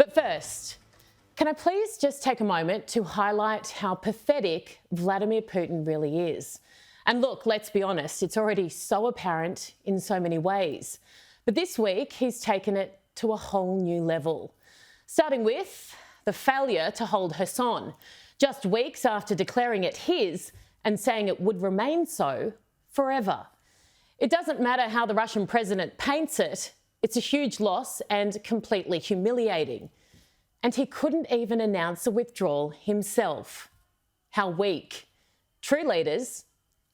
But first, can I please just take a moment to highlight how pathetic Vladimir Putin really is? And look, let's be honest, it's already so apparent in so many ways. But this week, he's taken it to a whole new level. Starting with the failure to hold Kherson, just weeks after declaring it his and saying it would remain so forever. It doesn't matter how the Russian president paints it, it's a huge loss and completely humiliating. And he couldn't even announce a withdrawal himself. How weak. True leaders,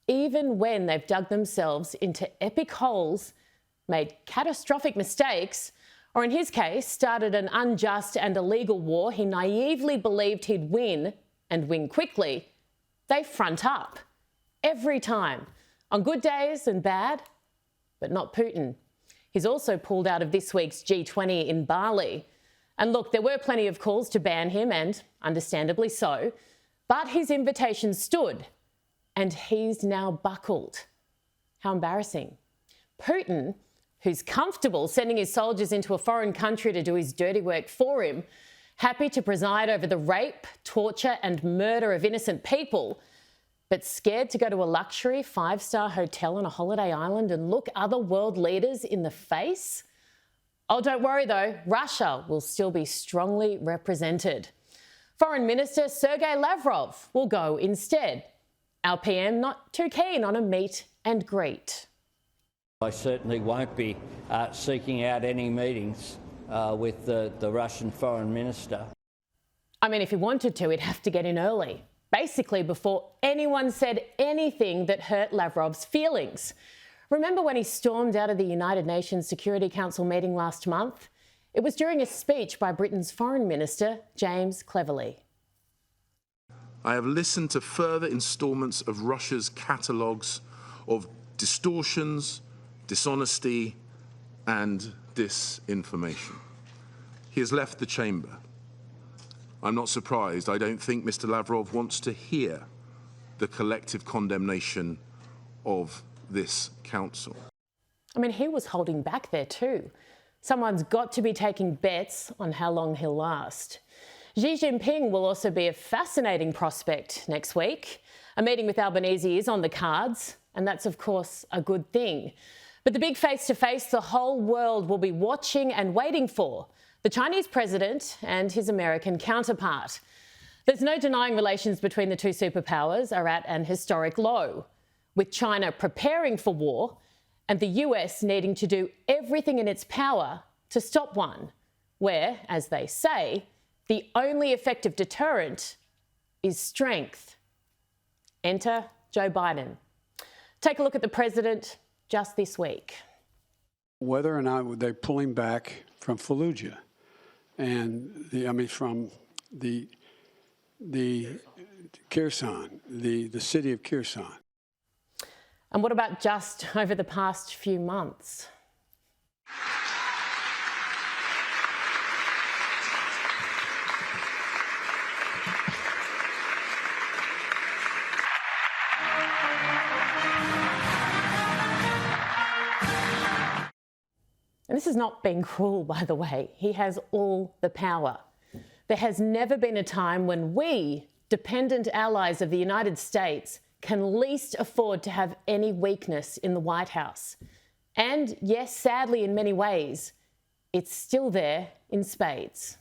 even when they've dug themselves into epic holes, made catastrophic mistakes, or in his case, started an unjust and illegal war he naively believed he'd win, and win quickly, they front up. Every time. On good days and bad, but not Putin. He's also pulled out of this week's G20 in Bali. And look, there were plenty of calls to ban him, and understandably so, but his invitation stood, and he's now buckled. How embarrassing. Putin, who's comfortable sending his soldiers into a foreign country to do his dirty work for him, happy to preside over the rape, torture and murder of innocent people, but scared to go to a luxury five-star hotel on a holiday island and look other world leaders in the face? Oh, don't worry though, Russia will still be strongly represented. Foreign Minister Sergei Lavrov will go instead. Our PM not too keen on a meet and greet. I certainly won't be seeking out any meetings with the Russian Foreign Minister. I mean, if he wanted to, he'd have to get in early, basically before anyone said anything that hurt Lavrov's feelings. Remember when he stormed out of the United Nations Security Council meeting last month? It was during a speech by Britain's Foreign Minister, James Cleverly. I have listened to further instalments of Russia's catalogues of distortions, dishonesty and disinformation. He has left the chamber. I'm not surprised. I don't think Mr. Lavrov wants to hear the collective condemnation of this council. I mean, he was holding back there too. Someone's got to be taking bets on how long he'll last. Xi Jinping will also be a fascinating prospect next week. A meeting with Albanese is on the cards, and that's of course a good thing. But the big face-to-face the whole world will be watching and waiting for, the Chinese president and his American counterpart. There's no denying relations between the two superpowers are at an historic low, with China preparing for war and the US needing to do everything in its power to stop one, where, as they say, the only effective deterrent is strength. Enter Joe Biden. Take a look at the president just this week. Whether or not they're pulling back from Fallujah and from the Kherson, the city of Kherson. And what about just over the past few months? And this is not being cruel, by the way. He has all the power. There has never been a time when we, dependent allies of the United States, can least afford to have any weakness in the White House. And yes, sadly, in many ways, it's still there in spades.